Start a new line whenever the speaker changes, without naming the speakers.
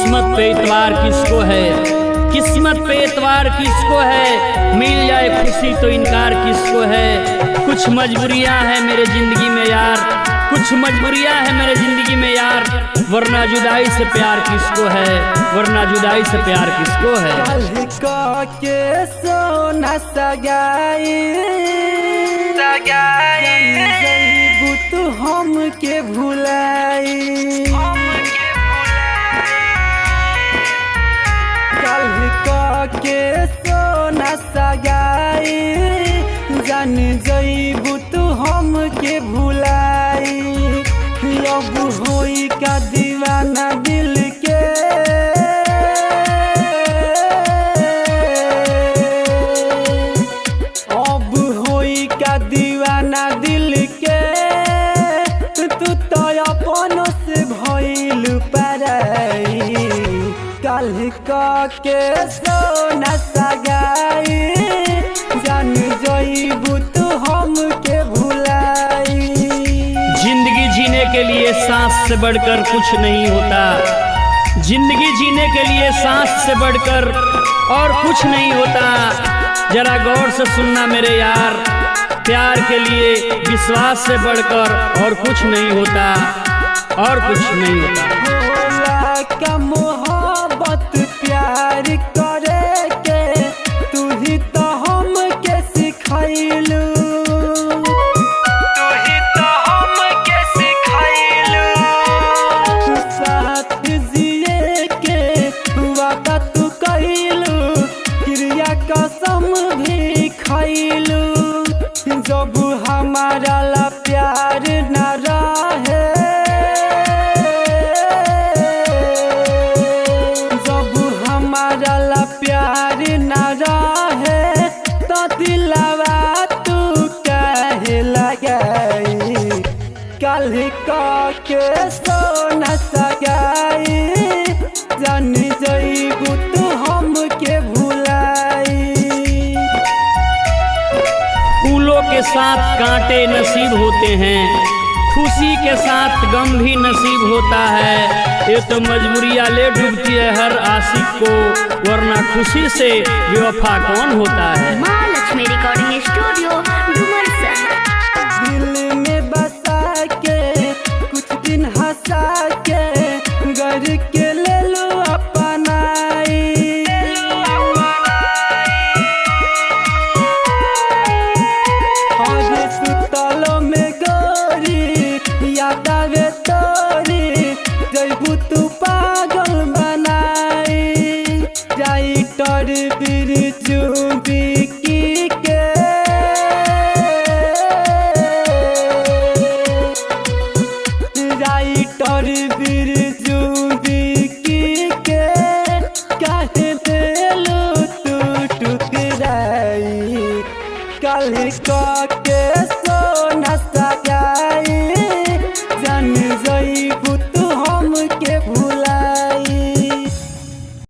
किस्मत पे इतवार किसको है, किस्मत पे इतवार किसको है, मिल जाए खुशी तो इनकार किसको है। कुछ मजबूरियां हैं मेरे जिंदगी में यार, कुछ मजबूरियां हैं मेरे जिंदगी में यार, वरना जुदाई से प्यार किसको है, वरना जुदाई से प्यार किसको है।
कल के सोना सगाई बुत हम के भुलाई, कल के सोना सगाई जान जईबू तू हम के भुलाई। अब होई का दीवाना दिल के, अब होई का दीवाना दिल के, तू तो अपनों से भइल पराई। कल के सोना सगाई जान जईबू तू हम के भुलाई।
जिंदगी जीने के लिए सांस से बढ़कर कुछ नहीं होता, जिंदगी जीने के लिए सांस से बढ़कर और कुछ नहीं होता। जरा गौर से सुनना मेरे यार, प्यार के लिए विश्वास से बढ़कर और कुछ नहीं होता, और कुछ नहीं होता।
होला का मोहब्बत प्यार करे के, तू ही तो हम के सिखैलू, तू ही तो हम के सिखैलू। साथ जिए के वादा तू कइलू, क्रिया कसम भी खइलू। जब हमारा ला प्यार न रहे, हमारा ला प्यार न रहे, तो दिलवा तू कहे लगाई। कल के सोना सगाई जान जईबू तू हम के भुलाई।
फूलों के साथ कांटे नसीब होते हैं, खुशी के साथ गम भी नसीब होता है। ये तो मजबूरियाँ ले डूबती है हर आशिक को, वरना खुशी से बेवफा कौन होता है।
Mahalakshmi recording studio Dumarsan.
दिल में बसा के कुछ दिन हंसा